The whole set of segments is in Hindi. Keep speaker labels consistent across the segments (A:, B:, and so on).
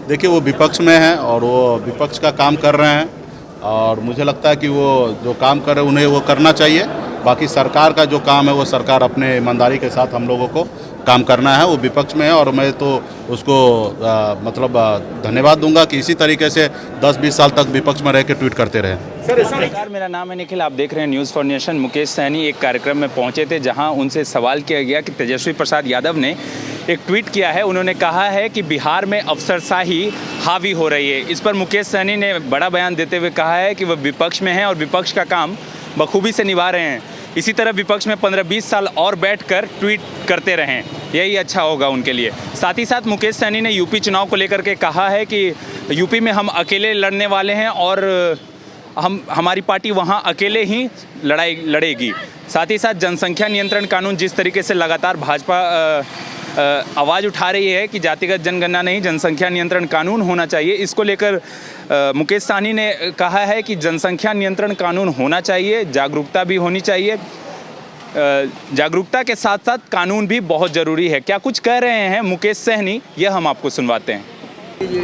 A: देखिए वो विपक्ष में है और वो विपक्ष का काम कर रहे हैं और मुझे लगता है कि वो जो काम कर रहे हैं उन्हें वो करना चाहिए। बाकी सरकार का जो काम है वो सरकार अपने ईमानदारी के साथ हम लोगों को काम करना है। वो विपक्ष में है और मैं तो उसको धन्यवाद दूंगा कि इसी तरीके से 10-20 साल तक विपक्ष में रह के ट्वीट करते रहे।
B: नमस्कार, मेरा नाम है निखिल। आप देख रहे हैं news for nation. Mukesh Sahani एक कार्यक्रम में पहुंचे थे जहां उनसे सवाल किया गया कि तेजस्वी प्रसाद यादव ने एक ट्वीट किया है। उन्होंने कहा है कि बिहार में अफसरशाही हावी हो रही है। इस पर मुकेश सहनी ने बड़ा बयान देते हुए कहा है कि वह विपक्ष में हैं और विपक्ष का काम बखूबी से निभा रहे हैं। इसी तरह विपक्ष में 15-20 साल और बैठकर ट्वीट करते रहें, यही अच्छा होगा उनके लिए। साथ ही साथ मुकेश सहनी ने यूपी चुनाव को लेकर के कहा है कि यूपी में हम अकेले लड़ने वाले हैं और हमारी पार्टी वहां अकेले ही लड़ाई लड़ेगी। साथ ही साथ जनसंख्या नियंत्रण कानून जिस तरीके से लगातार भाजपा आवाज़ उठा रही है कि जातिगत जनगणना नहीं, जनसंख्या नियंत्रण कानून होना चाहिए, इसको लेकर मुकेश सहनी ने कहा है कि जनसंख्या नियंत्रण कानून होना चाहिए, जागरूकता भी होनी चाहिए, जागरूकता के साथ साथ कानून भी बहुत ज़रूरी है। क्या कुछ कह रहे हैं मुकेश सहनी, यह हम आपको सुनवाते हैं।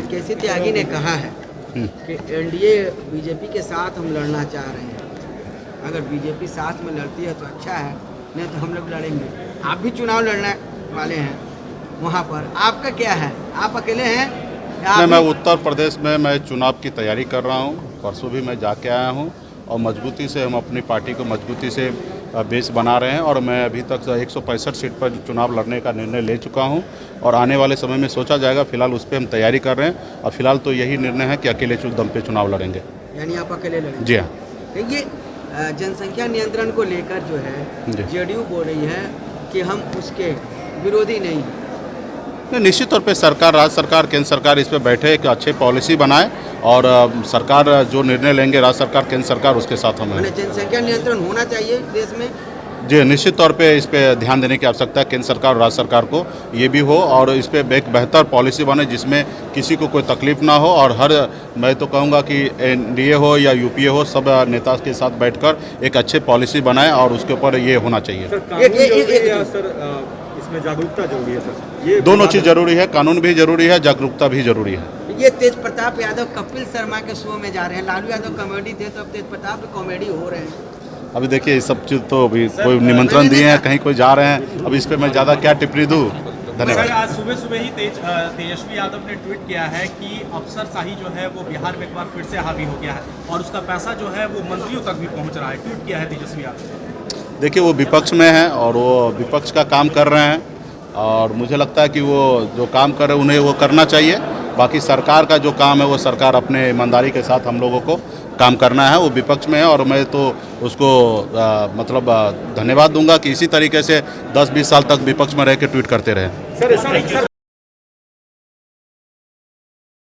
C: केसी त्यागी ने कहा है कि एनडीए बीजेपी के साथ हम लड़ना चाह रहे हैं। अगर बीजेपी साथ में लड़ती है तो अच्छा है, नहीं तो हम लोग लड़ेंगे। आप भी चुनाव लड़ने वाले हैं, वहाँ पर आपका क्या है? आप अकेले हैं?
A: मैं उत्तर प्रदेश में मैं चुनाव की तैयारी कर रहा हूँ। परसों भी मैं जाके आया हूँ और मजबूती से हम अपनी पार्टी को मजबूती से बेस बना रहे हैं और मैं अभी तक 165 सीट पर चुनाव लड़ने का निर्णय ले चुका हूं और आने वाले समय में सोचा जाएगा। फिलहाल उस पर हम तैयारी कर रहे हैं और फिलहाल तो यही निर्णय है कि अकेले दम पे चुनाव लड़ेंगे।
C: यानी आप अकेले लड़ेंगे?
A: जी हाँ।
C: ये जनसंख्या नियंत्रण को लेकर जो है जेडीयू बोल रही है कि हम उसके विरोधी नहीं।
A: निश्चित तौर पे सरकार, राज्य सरकार, केंद्र सरकार इस पर बैठे एक अच्छे पॉलिसी बनाए और सरकार जो निर्णय लेंगे, राज्य सरकार, केंद्र सरकार, उसके साथ हम हैं।
C: जनसंख्या नियंत्रण होना चाहिए देश में।
A: जी, निश्चित तौर पे इस पे ध्यान देने की आवश्यकता है केंद्र सरकार और राज्य सरकार को, ये भी हो और इस पे एक बेहतर पॉलिसी बने जिसमें किसी को कोई तकलीफ ना हो और मैं तो कहूँगा कि एनडीए हो या यूपीए हो, सब नेता के साथ बैठकर एक अच्छे पॉलिसी बनाए और उसके ऊपर ये होना चाहिए।
D: इसमें जागरूकता जरूरी है सर। ये
A: दोनों चीज़ जरूरी है, कानून भी जरूरी है, जागरूकता भी जरूरी है।
C: ये तेज प्रताप यादव कपिल शर्मा के शो में जा रहे हैं। लालू यादव कॉमेडी थे तो अब तेज प्रताप भी कॉमेडी हो रहे हैं।
A: अभी देखिए ये सब चीज़ तो अभी कोई निमंत्रण दिए हैं, कहीं कोई जा रहे हैं, अब इस पर मैं ज़्यादा क्या टिप्पणी दूँ। धन्यवाद।
D: आज सुबह ही तेजस्वी यादव ने ट्वीट किया है कि अफसरशाही जो है वो बिहार में एक बार फिर से हावी हो गया है और उसका पैसा जो है वो मंत्रियों तक भी पहुँच रहा है। ट्वीट किया है तेजस्वी यादव।
A: देखिए वो विपक्ष में है और वो विपक्ष का काम कर रहे हैं और मुझे लगता है कि वो जो काम कर रहे हैं उन्हें वो करना चाहिए। बाकी सरकार का जो काम है वो सरकार अपने ईमानदारी के साथ हम लोगों को काम करना है। वो विपक्ष में है और मैं तो उसको धन्यवाद दूंगा कि इसी तरीके से 10-20 साल तक विपक्ष में रह के ट्वीट करते रहे।